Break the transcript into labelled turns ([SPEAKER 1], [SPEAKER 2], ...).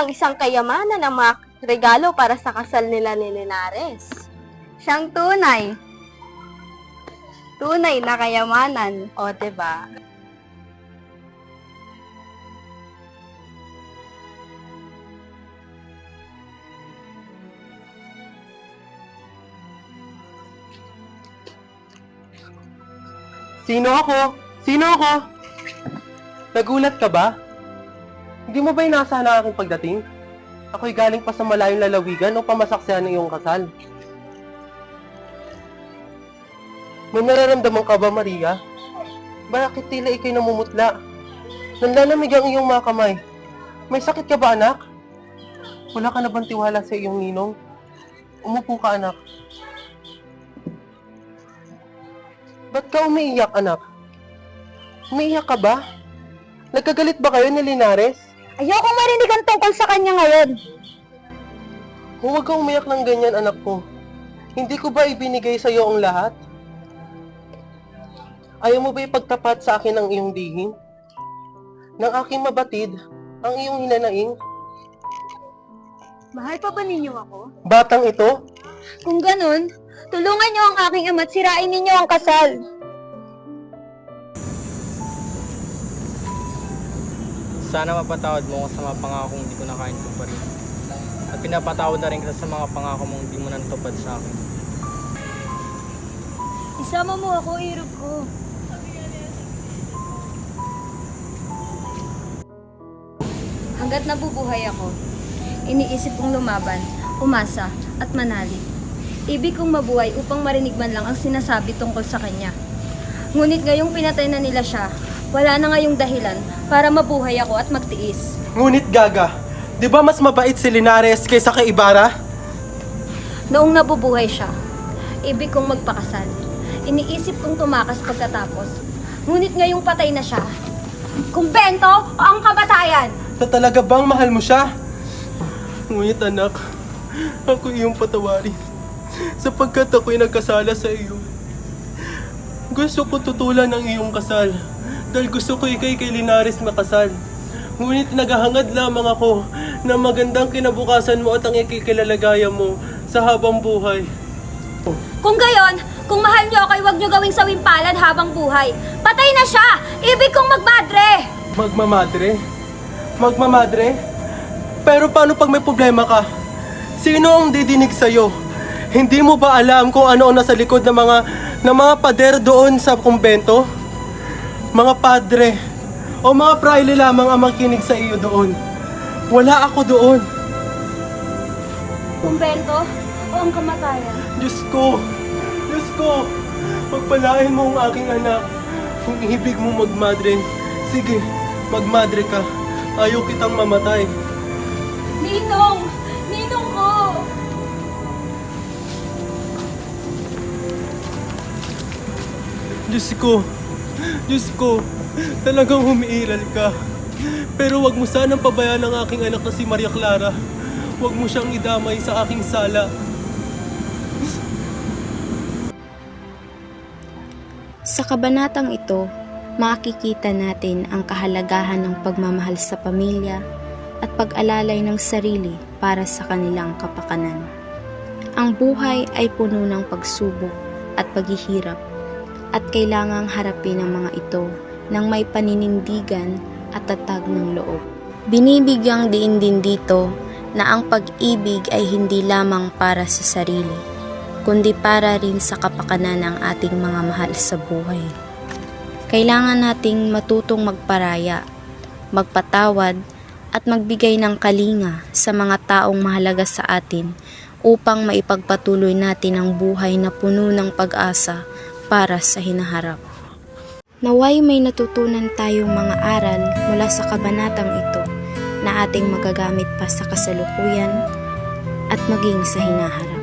[SPEAKER 1] ang isang kayamanan ng mga regalo para sa kasal nila ni Linares.
[SPEAKER 2] Siyang tunay. Tunay na kayamanan.
[SPEAKER 1] O, diba?
[SPEAKER 3] Sino ako? Sino ako? Nagulat ka ba? Hindi mo ba inaasahan ang aking pagdating? Ako'y galing pa sa malayong lalawigan upang masaksihan ng iyong kasal. May nararamdaman ka ba, Maria? Bakit tila ikay namumutla? Nanlalamig ang iyong mga kamay. May sakit ka ba, anak? Wala ka na bang tiwala sa iyong ninong? Umupo ka, anak. Ba't ka umiiyak, anak? Umiiyak ka ba? Nagkagalit ba kayo ni Linares?
[SPEAKER 2] Ayoko marinig ang tungkol sa kanya ngayon.
[SPEAKER 3] Huwag kang umiyak ng ganyan, anak ko. Hindi ko ba ibinigay sa iyo ang lahat? Ayaw mo ba ipagtapat sa akin ang iyong lihim? Nang aking mabatid, ang iyong hinanaing?
[SPEAKER 2] Mahal pa ba ninyo ako?
[SPEAKER 3] Batang ito?
[SPEAKER 2] Kung ganun, tulungan niyo ang aking ama at sirain ninyo ang kasal.
[SPEAKER 4] Sana mapatawad mo ako sa mga pangakong hindi ko na kayang tuparin. At pinapatawad na rin kita sa mga pangako mong hindi mo natupad sa akin.
[SPEAKER 2] Isama mo ako, irog ko. Hanggat nabubuhay ako, iniisip kong lumaban, umasa, at manali. Ibig kong mabuhay upang marinig man lang ang sinasabi tungkol sa kanya. Ngunit ngayong pinatay na nila siya, wala na ngayong dahilan para mabuhay ako at magtiis.
[SPEAKER 3] Ngunit Gaga, di ba mas mabait si Linares kaysa kay Ibarra?
[SPEAKER 2] Noong nabubuhay siya, ibig kong magpakasal. Iniisip kong tumakas pagkatapos. Ngunit ngayong patay na siya, kumbento o ang kamatayan?
[SPEAKER 3] Talaga bang mahal mo siya? Ngunit anak, ako iyong patawarin sapagkat ako'y nagkasala sa iyo. Gusto ko tutulan ang iyong kasal dahil gusto ko ikay kay Linares makasal. Ngunit naghahangad lamang ako na magandang kinabukasan mo at ang ikikilalagaya mo sa habang buhay.
[SPEAKER 2] Kung gayon, kung mahal niyo ako, huwag niyo gawing sawing palad habang buhay. Patay na siya! Ibig kong magmadre!
[SPEAKER 3] Magmamadre? Magmamadre? Pero paano pag may problema ka? Sino ang didinig sa'yo? Hindi mo ba alam kung ano ang nasa likod ng mga pader doon sa kumbento? Mga padre o mga praile lamang ang makinig sa iyo doon. Wala ako doon.
[SPEAKER 2] Kumbento o ang kamatayan?
[SPEAKER 3] Diyos ko! Diyos ko! Pagpalain mo ang aking anak. Kung ibig mo magmadre, sige, magmadre ka. Ayaw kitang mamatay.
[SPEAKER 2] Ninong! Ninong ko!
[SPEAKER 3] Diyos ko! Diyos ko! Talagang humiiral ka. Pero wag mo sanang pabayaan ang aking anak na si Maria Clara. Wag mo siyang idamay sa aking sala.
[SPEAKER 5] Sa kabanatang ito, makikita natin ang kahalagahan ng pagmamahal sa pamilya at pag-alalay ng sarili para sa kanilang kapakanan. Ang buhay ay puno ng pagsubok at paghihirap at kailangang harapin ang mga ito ng may paninindigan at tatag ng loob. Binibigyang diin din dito na ang pag-ibig ay hindi lamang para sa sarili, kundi para rin sa kapakanan ng ating mga mahal sa buhay. Kailangan nating matutong magparaya, magpatawad, at magbigay ng kalinga sa mga taong mahalaga sa atin upang maipagpatuloy natin ang buhay na puno ng pag-asa para sa hinaharap. Naway may natutunan tayong mga aral mula sa kabanatang ito na ating magagamit pa sa kasalukuyan at maging sa hinaharap.